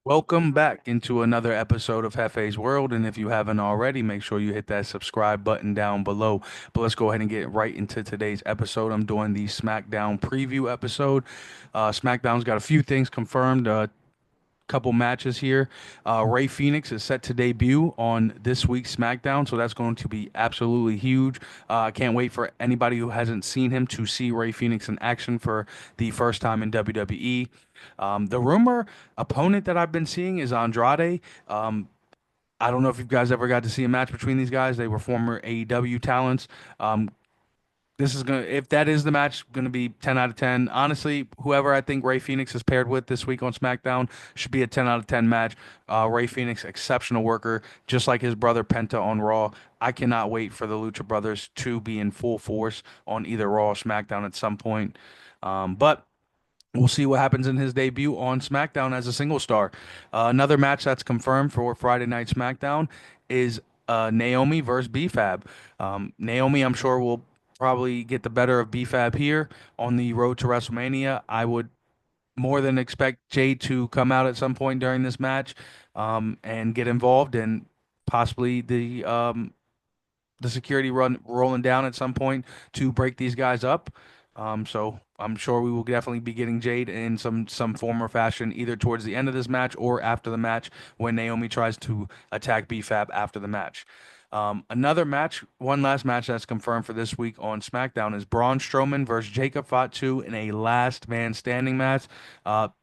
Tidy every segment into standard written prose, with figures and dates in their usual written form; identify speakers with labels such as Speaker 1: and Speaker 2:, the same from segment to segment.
Speaker 1: Welcome back into another episode of Hefe's World. And if you haven't already, make sure you hit that subscribe button down below. But let's go ahead and get right into today's episode. I'm doing the Smackdown preview episode. SmackDown's got a few things confirmed. Couple matches here. Ray Phoenix is set to debut on this week's SmackDown, so that's going to be absolutely huge. I can't wait for anybody who hasn't seen him to see Ray Phoenix in action for the first time in WWE. The rumor opponent that I've been seeing is Andrade. Um, I don't know if you guys ever got to see a match between these guys. They were former AEW talents. Um, this is gonna, if that is the match, gonna be 10 out of 10. Honestly, whoever I think Ray Phoenix is paired with this week on SmackDown should be a 10 out of 10 match. Ray Phoenix, exceptional worker, just like his brother Penta on Raw. I cannot wait for the Lucha Brothers to be in full force on either Raw or SmackDown at some point. But we'll see what happens in his debut on SmackDown as a single star. Another match that's confirmed for Friday Night SmackDown is Naomi versus BFAB. Naomi, I'm sure, will probably get the better of BFAB here on the road to WrestleMania. I would more than expect Jade to come out at some point during this match and get involved, and possibly the security run rolling down at some point to break these guys up. So I'm sure we will definitely be getting Jade in some form or fashion, either towards the end of this match or after the match when Naomi tries to attack BFAB after the match. Another match, one last match that's confirmed for this week on SmackDown is Braun Strowman versus Jacob Fatu in a last man standing match.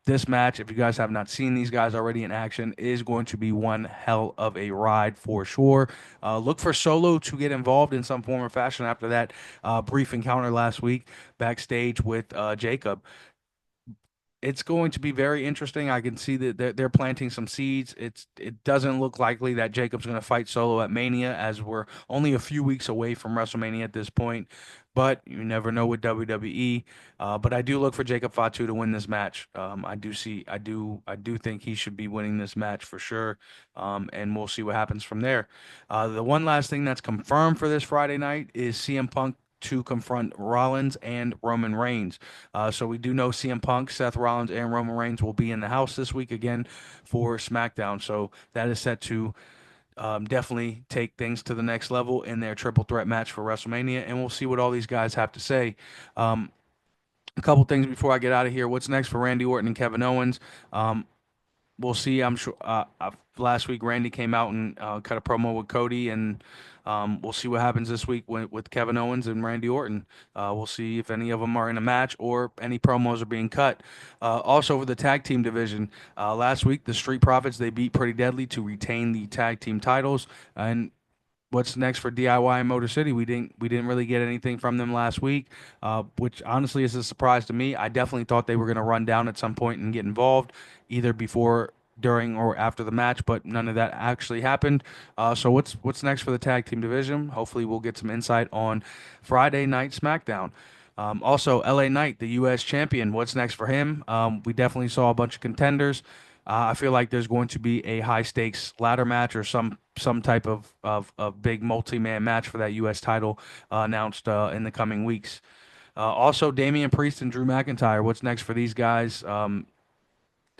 Speaker 1: This match, if you guys have not seen these guys already in action, is going to be one hell of a ride for sure. Look for Solo to get involved in some form or fashion after that brief encounter last week backstage with Jacob. It's going to be very interesting. I can see that they're planting some seeds. It doesn't look likely that Jacob's going to fight Solo at Mania, as we're only a few weeks away from WrestleMania at this point. But you never know with WWE. But I do look for Jacob Fatu to win this match. I do think he should be winning this match for sure. And we'll see what happens from there. The one last thing that's confirmed for this Friday night is CM Punk to confront Rollins and Roman Reigns. So we do know CM Punk, Seth Rollins, and Roman Reigns will be in the house this week again for SmackDown. So that is set to definitely take things to the next level in their triple threat match for WrestleMania. And we'll see what all these guys have to say. A couple things before I get out of here. What's next for Randy Orton and Kevin Owens? We'll see. I'm sure. Last week, Randy came out and cut a promo with Cody, and we'll see what happens this week with Kevin Owens and Randy Orton. We'll see if any of them are in a match or any promos are being cut. Also, for the tag team division, last week the Street Profits they beat Pretty Deadly to retain the tag team titles, and what's next for DIY and Motor City? We didn't really get anything from them last week, which honestly is a surprise to me. I definitely thought they were going to run down at some point and get involved, either before, during, or after the match, but none of that actually happened. So what's next for the tag team division? Hopefully, we'll get some insight on Friday Night SmackDown. Also, LA Knight, the U.S. champion. What's next for him? We definitely saw a bunch of contenders. I feel like there's going to be a high stakes ladder match or some type of big multi-man match for that U.S. title announced in the coming weeks. Also, Damian Priest and Drew McIntyre. What's next for these guys?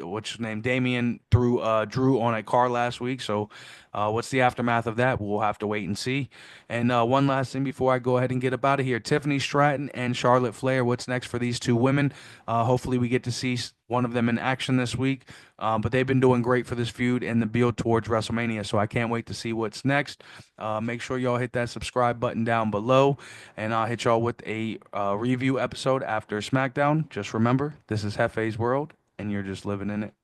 Speaker 1: What's his name? Damien threw Drew on a car last week. So, what's the aftermath of that? We'll have to wait and see. And one last thing before I go ahead and get up out of here: Tiffany Stratton and Charlotte Flair. What's next for these two women? Hopefully, we get to see one of them in action this week. But they've been doing great for this feud and the build towards WrestleMania. So I can't wait to see what's next. Make sure y'all hit that subscribe button down below, and I'll hit y'all with a review episode after SmackDown. Just remember, this is Hefe's World and you're just living in it.